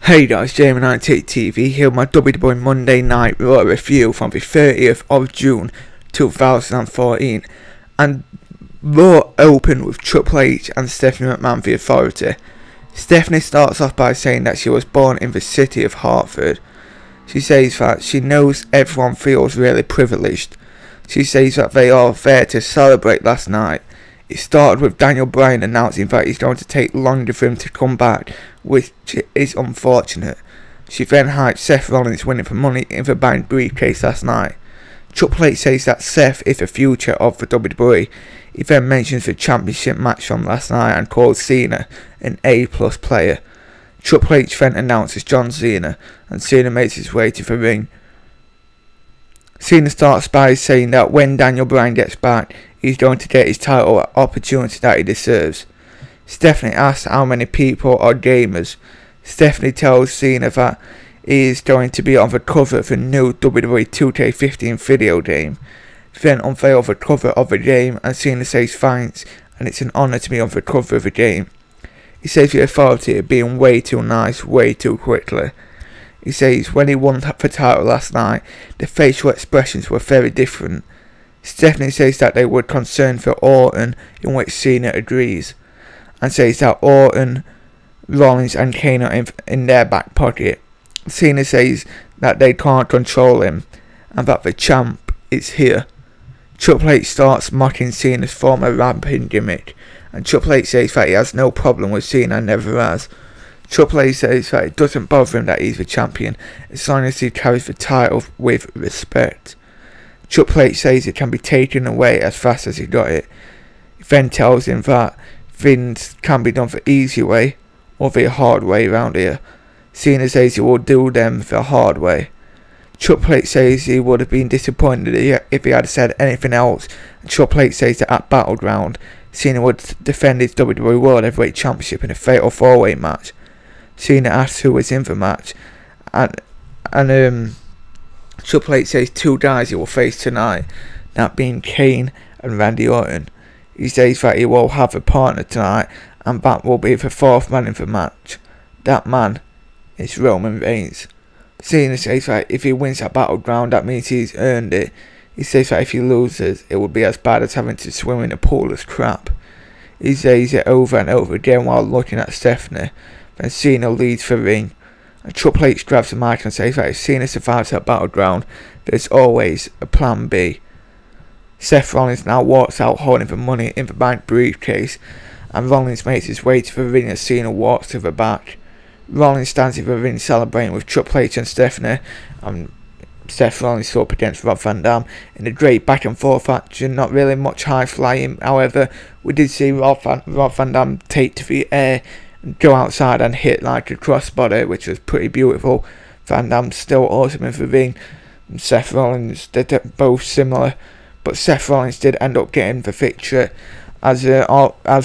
Hey guys, Jamie98TV here with my WWE Monday Night Raw review from the 30th of June 2014, and Raw opened with Triple H and Stephanie McMahon the Authority. Stephanie starts off by saying that she was born in the city of Hartford. She says that she knows everyone feels really privileged. She says that they are there to celebrate last night. It started with Daniel Bryan announcing that he's going to take longer for him to come back, which is unfortunate. She then hyped Seth Rollins winning the Money in the Bank briefcase last night. Triple H says that Seth is the future of the WWE. He then mentions the championship match from last night and calls Cena an A+ player. Triple H then announces John Cena, and Cena makes his way to the ring. Cena starts by saying that when Daniel Bryan gets back, he's going to get his title opportunity that he deserves. Stephanie asks how many people are gamers. Stephanie tells Cena that he is going to be on the cover of the new WWE 2K15 video game. Then unveil the cover of the game, and Cena says thanks, and it's an honour to be on the cover of the game. He says the Authority are being way too nice, way too quickly. He says when he won the title last night, the facial expressions were very different. Stephanie says that they were concerned for Orton, in which Cena agrees, and says that Orton, Rollins and Kane are in their back pocket. Cena says that they can't control him, and that the champ is here. Triple H starts mocking Cena's former ramping gimmick, and Triple H says that he has no problem with Cena and never has. Triple H says that it doesn't bother him that he's the champion, as long as he carries the title with respect. Triple H says it can be taken away as fast as he got it. He then tells him that things can be done the easy way or the hard way around here. Cena says he will do them the hard way. Triple H says he would have been disappointed if he had said anything else, and Triple H says that at Battleground, Cena would defend his WWE World Heavyweight Championship in a fatal 4-way match. Cena asks who was in the match, and Triple H says two guys he will face tonight, that being Kane and Randy Orton. He says that he will have a partner tonight, and that will be the fourth man in the match. That man is Roman Reigns. Cena says that if he wins at Battleground, that means he's earned it. He says that if he loses, it would be as bad as having to swim in a pool of crap. He says it over and over again while looking at Stephanie. Then Cena leads the ring, and Triple H grabs the mic and says that if Cena survives at Battleground, there's always a plan B. Seth Rollins now walks out holding the Money in the Bank briefcase, and Rollins makes his way to the ring as Cena walks to the back. Rollins stands in the ring celebrating with Triple H and Stephanie, and Seth Rollins up against Rob Van Dam in a great back and forth action. Not really much high flying, however, we did see Rob Van Dam take to the air and go outside and hit like a crossbody, which was pretty beautiful. Van Dam's still awesome in the ring, and Seth Rollins, they're both similar, but Seth Rollins did end up getting the victory as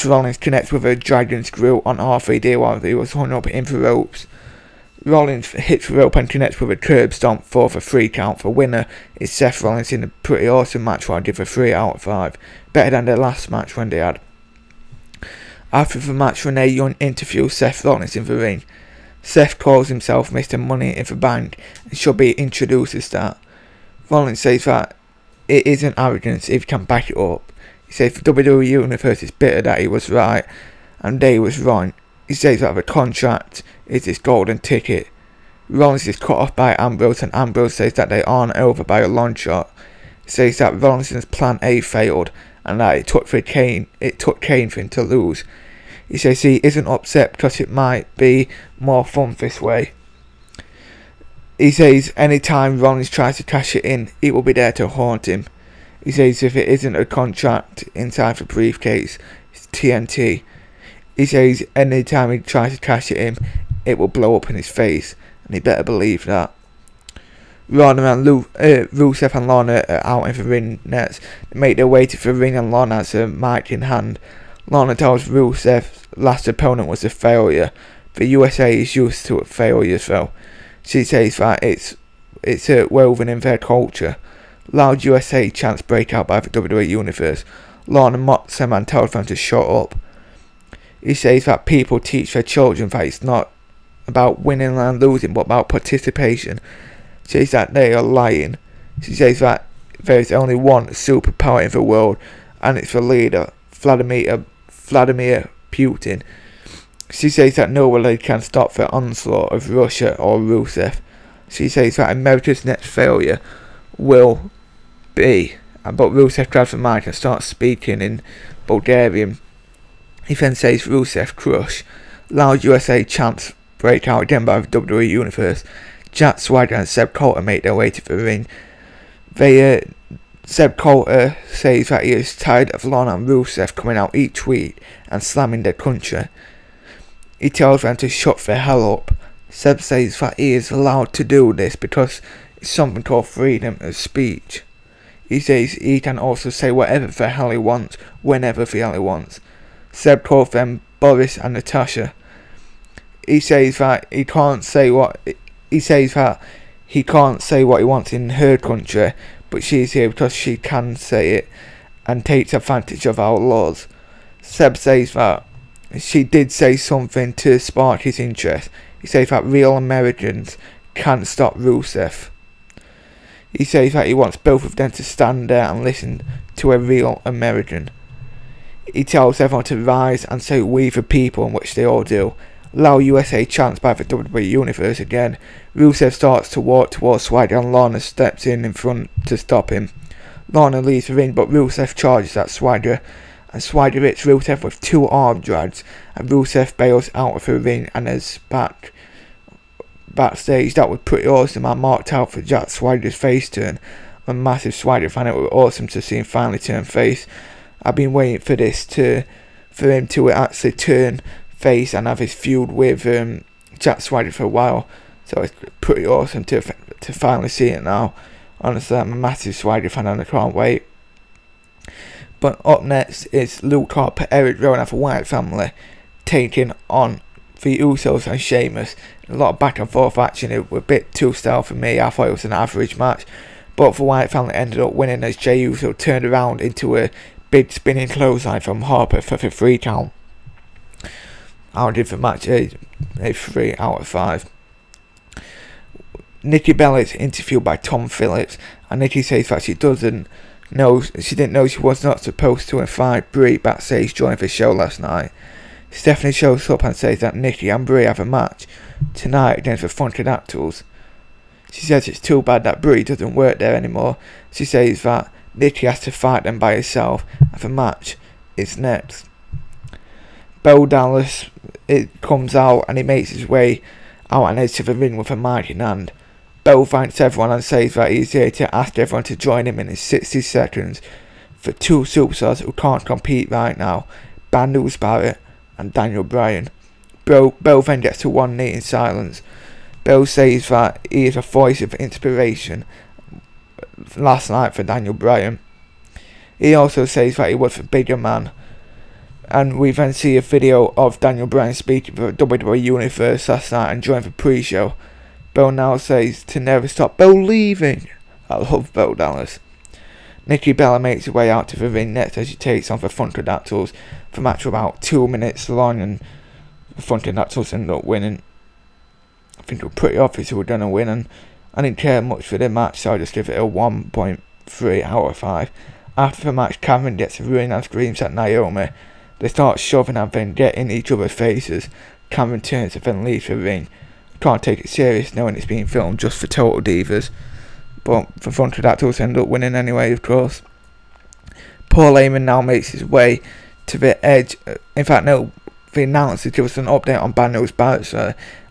Rollins connects with a dragon screw on R3D while he was hung up in the ropes. Rollins hits the rope and connects with a curb stomp for the 3 count. The winner is Seth Rollins in a pretty awesome match where I give a 3 out of 5, better than their last match when they had. After the match, Renee Young interviews Seth Rollins in the ring. Seth calls himself Mr. Money in the Bank and should be introduced as that. Rollins says that it isn't arrogance if he can back it up. He says the WWE Universe is bitter that he was right and they was wrong. He says that the contract is his golden ticket. Rollins is cut off by Ambrose, and Ambrose says that they aren't over by a long shot. He says that Rollins' plan A failed and that it took Kane for him to lose. He says he isn't upset because it might be more fun this way. He says anytime Rollins tries to cash it in, it will be there to haunt him. He says if it isn't a contract inside the briefcase, it's TNT. He says anytime he tries to cash it in, it will blow up in his face, and he better believe that. Rusev and Lana are out in the ring nets. They make their way to the ring and Lana has a mic in hand. Lana tells Rusev's last opponent was a failure. The USA is used to failures though. She says that it's woven in their culture. Loud USA chants break out by the WWE Universe. Lana mocks them and tells them to shut up. He says that people teach their children that it's not about winning and losing, but about participation. She says that they are lying. She says that there is only one superpower in the world, and it's the leader, Vladimir Putin. She says that nobody can stop the onslaught of Russia or Rusev. She says that America's next failure will be, but Rusev grabs the mic and starts speaking in Bulgarian. He then says Rusev crush. Loud USA chants break out again by the WWE Universe. Jack Swagger and Seb Coulter make their way to the ring. Seb Coulter says that he is tired of Lana and Rusev coming out each week and slamming their country. He tells them to shut the hell up. Seb says that he is allowed to do this because it's something called freedom of speech. He says he can also say whatever the hell he wants, whenever the hell he wants. Seb calls them Boris and Natasha. He says that he can't say what he wants in her country, but she's here because she can say it and takes advantage of our laws. Seb says that she did say something to spark his interest. He says that real Americans can't stop Rusev. He says that he wants both of them to stand there and listen to a real American. He tells everyone to rise and say we the people, in which they all do. Loud USA chants by the WWE Universe again. Rusev starts to walk towards Swagger and Lana steps in front to stop him. Lana leaves the ring, but Rusev charges at Swagger, and Swagger hits Rusev with 2 arm drags, and Rusev bails out of the ring and is backstage. That was pretty awesome. I marked out for Jack Swagger's face turn. I'm a massive Swagger fan. It was awesome to see him finally turn face. I've been waiting for this for him to actually turn face and have his feud with Jack Swagger for a while. So it's pretty awesome to finally see it now. Honestly, I'm a massive Swagger fan and I can't wait. But up next is Luke Harper, Eric Rowan and the Wyatt family taking on the Usos and Sheamus. A lot of back and forth action. It was a bit too style for me. I thought it was an average match. But the Wyatt family ended up winning as Jey Uso turned around into a big spinning clothesline from Harper for the 3 count. I'll give the match a 3 out of 5. Nikki Bella is interviewed by Tom Phillips, and Nikki says that she didn't know she was not supposed to invite Brie backstage during the show last night. Stephanie shows up and says that Nikki and Brie have a match tonight against the Funkadactyls. She says it's too bad that Brie doesn't work there anymore. She says that Nikki has to fight them by herself, and the match is next. Bo Dallas comes out and he makes his way out and heads to the ring with a mic in hand. Bo thanks everyone and says that he's here to ask everyone to join him in his 60 seconds for 2 superstars who can't compete right now, Bad News Barrett and Daniel Bryan. Bo then gets to one knee in silence. Bo says that he is a voice of inspiration last night for Daniel Bryan. He also says that he was a bigger man. And we then see a video of Daniel Bryan speaking for WWE Universe last night and during the pre-show. Bo now says to never stop believing. I love Bo Dallas. Nikki Bella makes her way out to the ring next as she takes on the Funkadactyls. The match was about 2 minutes long and the Funkadactyls ended up winning. I think it was pretty obvious who were going to win, and I didn't care much for the match, so I just give it a 1.3 out of 5. After the match, Cameron gets a ring and screams at Naomi. They start shoving and then get in each other's faces. Cameron turns and then leaves the ring. Can't take it serious knowing it's being filmed just for Total Divas. But the Funkadactyls end up winning anyway, of course. Paul Heyman now makes his way to the edge. In fact, no, the announcer gives us an update on Bad News Barrett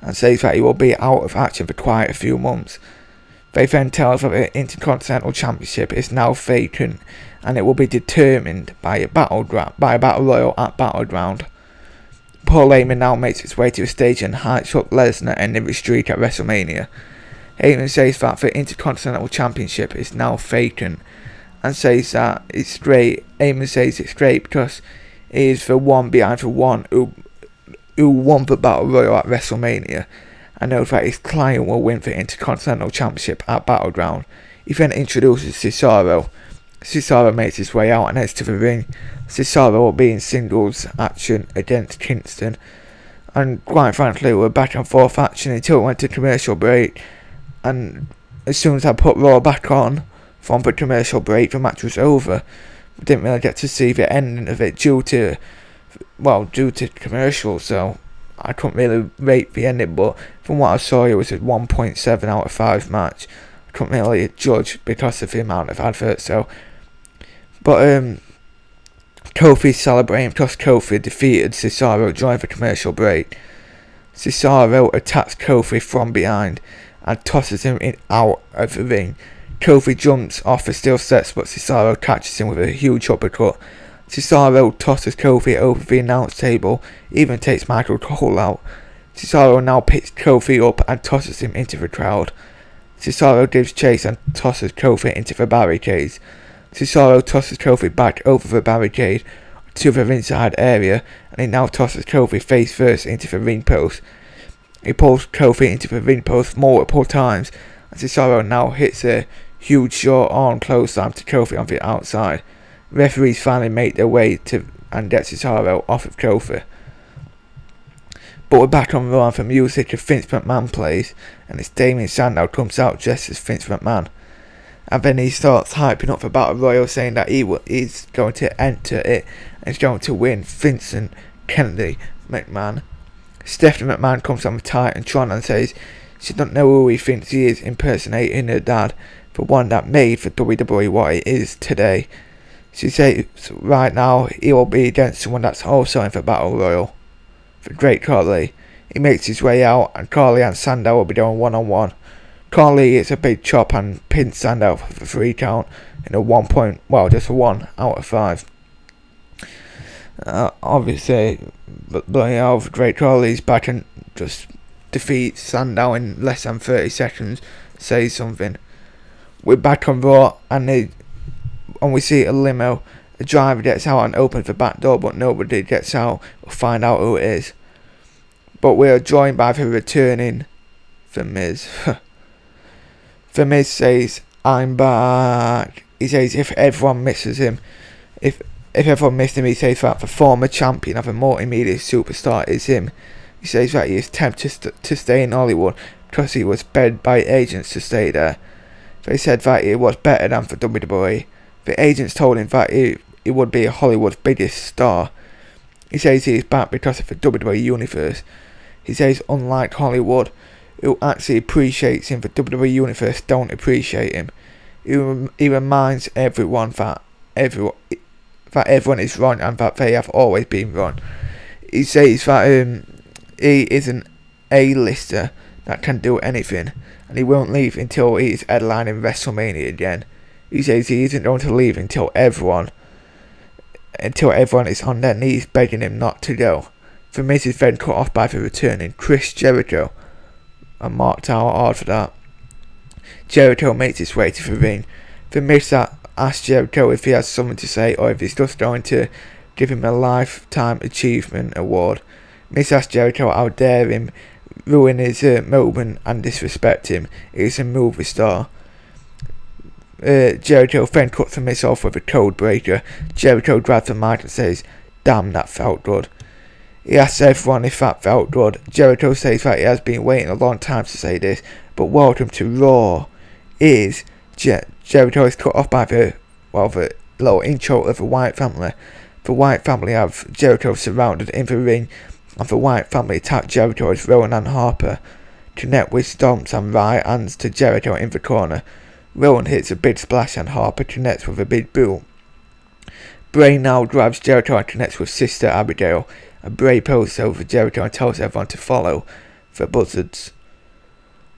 and says that he will be out of action for quite a few months. They then tell us that the Intercontinental Championship is now vacant and it will be determined by a battle royal at Battleground. Paul Heyman now makes his way to the stage and hypes up Lesnar and the streak at WrestleMania. Heyman says that the Intercontinental Championship is now vacant and says that it's great. Heyman says it's great because he is the one behind the one who won the Battle Royal at WrestleMania and knows that his client will win the Intercontinental Championship at Battleground. He then introduces Cesaro. Cesaro makes his way out and heads to the ring. Cesaro will be in singles action against Kingston. And quite frankly, we're back and forth action until it went to commercial break. And as soon as I put Raw back on from the commercial break, the match was over. We didn't really get to see the ending of it due to commercials, so I couldn't really rate the ending. But from what I saw, it was a 1.7 out of 5 match. I couldn't really judge because of the amount of adverts. But Kofi celebrating because Kofi defeated Cesaro during the commercial break. Cesaro attacks Kofi from behind and tosses him out of the ring. Kofi jumps off the steel steps, but Cesaro catches him with a huge uppercut. Cesaro tosses Kofi over the announce table, even takes Michael Cole out. Cesaro now picks Kofi up and tosses him into the crowd. Cesaro gives chase and tosses Kofi into the barricades. Cesaro tosses Kofi back over the barricade to the ringside area, and he now tosses Kofi face first into the ring post. He pulls Kofi into the ring post multiple times, and Cesaro now hits a huge short arm clothesline to Kofi on the outside. Referees finally make their way to and get Cesaro off of Kofi. But we're back on Raw, and the music of Vince McMahon plays, and it's Damien Sandow comes out dressed as Vince McMahon. And then he starts hyping up the Battle Royal, saying that he's going to enter it and he's going to win Vincent Kennedy McMahon. Stephanie McMahon comes on with Titantron and says she doesn't know who he thinks he is, impersonating her dad, the one that made for WWE what it is today. She says right now he will be against someone that's also in the Battle Royal, for Great Khali. He makes his way out, and Khali and Sandow will be doing one-on-one. Khali is a big chop and pins Sandow for the 3 count in just a 1 out of 5. Obviously, Great Khali's back and just defeats Sandow in less than 30 seconds. Says something. We're back on Raw, and we see a limo. The driver gets out and opens the back door, but nobody gets out. We'll find out who it is. But we are joined by the returning The Miz. The Miz says, "I'm back." He says if everyone misses him, if everyone missed him, he says that the former champion of a multimedia superstar is him. He says that he is tempted to stay in Hollywood because he was begged by agents to stay there. They said that he was better than for WWE. The agents told him that he would be Hollywood's biggest star. He says he is back because of the WWE Universe. He says unlike Hollywood, who actually appreciates him, the WWE Universe don't appreciate him. He reminds everyone that everyone is wrong and that they have always been wrong. He says that he is an A-lister that can do anything, and he won't leave until he is headlining WrestleMania again. He says he isn't going to leave until everyone is on their knees begging him not to go. The Miz is then cut off by the returning Chris Jericho, and marked out hard for that. Jericho makes his way to the ring. The Miz asks Jericho if he has something to say or if he's just going to give him a Lifetime Achievement Award. Miz asks Jericho how dare him ruin his moment and disrespect him. He's a movie star. Jericho then cuts the Miz off with a code breaker. Jericho grabs the mic and says, "Damn, that felt good." He asks everyone if that felt good. Jericho says that he has been waiting a long time to say this, but welcome to Raw is Jericho is cut off by the little intro of the Wyatt family. The Wyatt family have Jericho surrounded in the ring, and the Wyatt family attack Jericho as Rowan and Harper connect with stomps and right hands to Jericho in the corner. Rowan hits a big splash and Harper connects with a big boot. Bray now grabs Jericho and connects with Sister Abigail, and Bray poses over Jericho and tells everyone to follow the buzzards.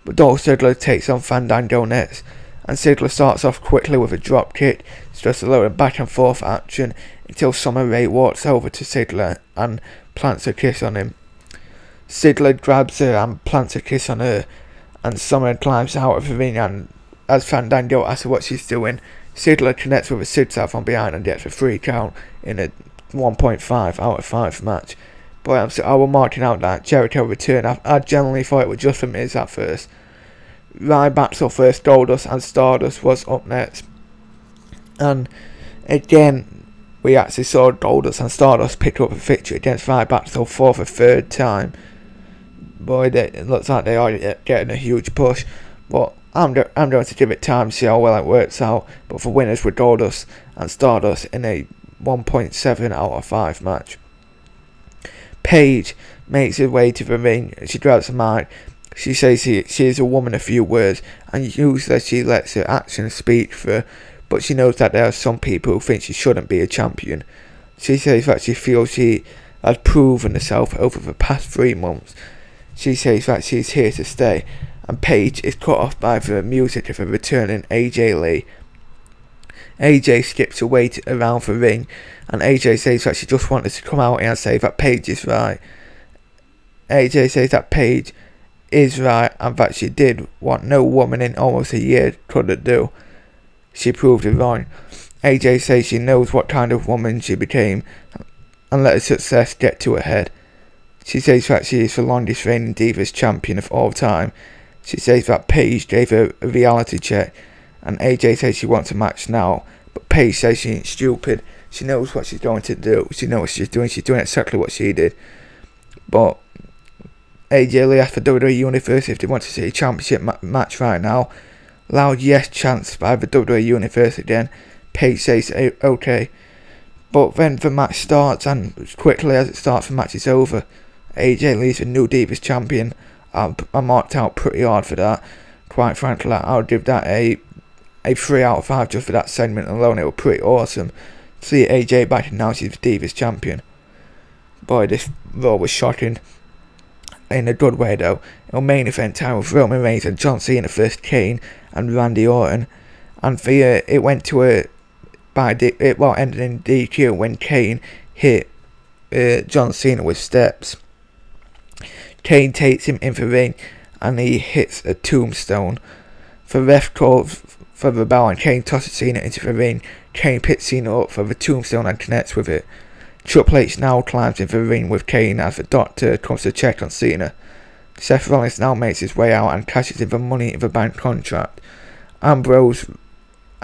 But Dolph Ziggler takes on Fandango next, and Ziggler starts off quickly with a drop kick. It's just a lot of back and forth action until Summer Rae walks over to Ziggler and plants a kiss on him. Ziggler grabs her and plants a kiss on her, and Summer climbs out of the ring, and as Fandango asks her what she's doing, Ziggler connects with a zigzag from behind and gets a 3 count in a 1.5 out of 5 match. But I was marking out that Jericho return. I generally thought it was just a Miz at first. Ryback's up first, Goldust and Stardust was up next. And again, we actually saw Goldust and Stardust pick up a victory against Ryback for the third time. Boy, it looks like they are getting a huge push, but I'm going to give it time to see how well it works out. But for winners with Goldust and Stardust in a 1.7 out of 5 match. Paige makes her way to the ring. She grabs the mic. She says she is a woman of few words, and usually she lets her actions speak for her, but she knows that there are some people who think she shouldn't be a champion. She says that she feels she has proven herself over the past 3 months. She says that she is here to stay, and Paige is cut off by the music of a returning AJ Lee. AJ skips away around the ring, and AJ says that she just wanted to come out here and say that Paige is right. AJ says that Paige is right and that she did what no woman in almost a year could do. She proved it wrong. AJ says she knows what kind of woman she became and let her success get to her head. She says that she is the longest reigning Divas champion of all time. She says that Paige gave her a reality check, and AJ says she wants a match now, but Paige says she ain't stupid. She knows what she's going to do. She knows what she's doing exactly what she did. But AJ Lee asked for WWE Universe if they want to see a championship match right now. Loud yes chants by the WWE Universe again. Paige says okay. But then the match starts, and quickly as it starts, the match is over. AJ Lee's the new Divas champion. I marked out pretty hard for that. Quite frankly, I would give that a 3 out of 5 just for that segment alone. It was pretty awesome. See AJ back and now she's the Divas champion. Boy, this Raw was shocking. In a good way though. In the main event time with Roman Reigns and John Cena versus Kane and Randy Orton. And it went to ended in DQ when Kane hit John Cena with steps. Kane takes him in the ring and he hits a tombstone. The ref calls for the bell and Kane tosses Cena into the ring. Kane picks Cena up for the tombstone and connects with it. Triple H now climbs into the ring with Kane as the doctor comes to check on Cena. Seth Rollins now makes his way out and cashes in the Money in the Bank contract. Ambrose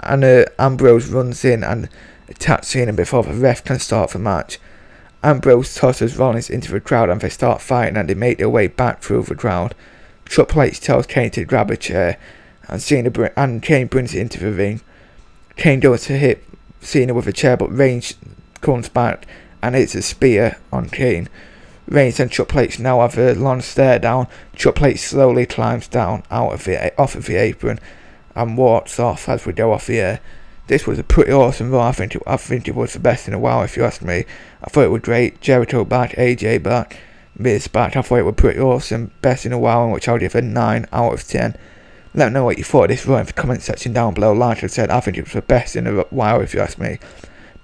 runs in and attacks Cena before the ref can start the match. Ambrose tosses Rollins into the crowd and they start fighting, and they make their way back through the crowd. Triple H tells Kane to grab a chair, and Kane brings it into the ring. Kane goes to hit Cena with a chair, but Reigns comes back and hits a spear on Kane. Reigns and Triple H now have a long stare down. Triple H slowly climbs down off of the apron and walks off as we go off the air. This was a pretty awesome Raw. I think it was the best in a while, if you ask me. I thought it was great. Jericho back, AJ back, Miz back. I thought it was pretty awesome. Best in a while, in which I'll give a 9 out of 10. Let me know what you thought of this Raw in the comment section down below. Like I said, I think it was the best in a while, if you ask me.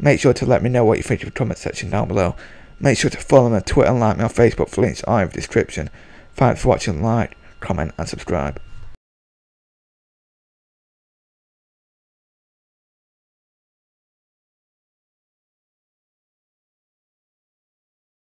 Make sure to let me know what you think in the comment section down below. Make sure to follow me on Twitter and like me on Facebook for links are in the description. Thanks for watching, like, comment and subscribe.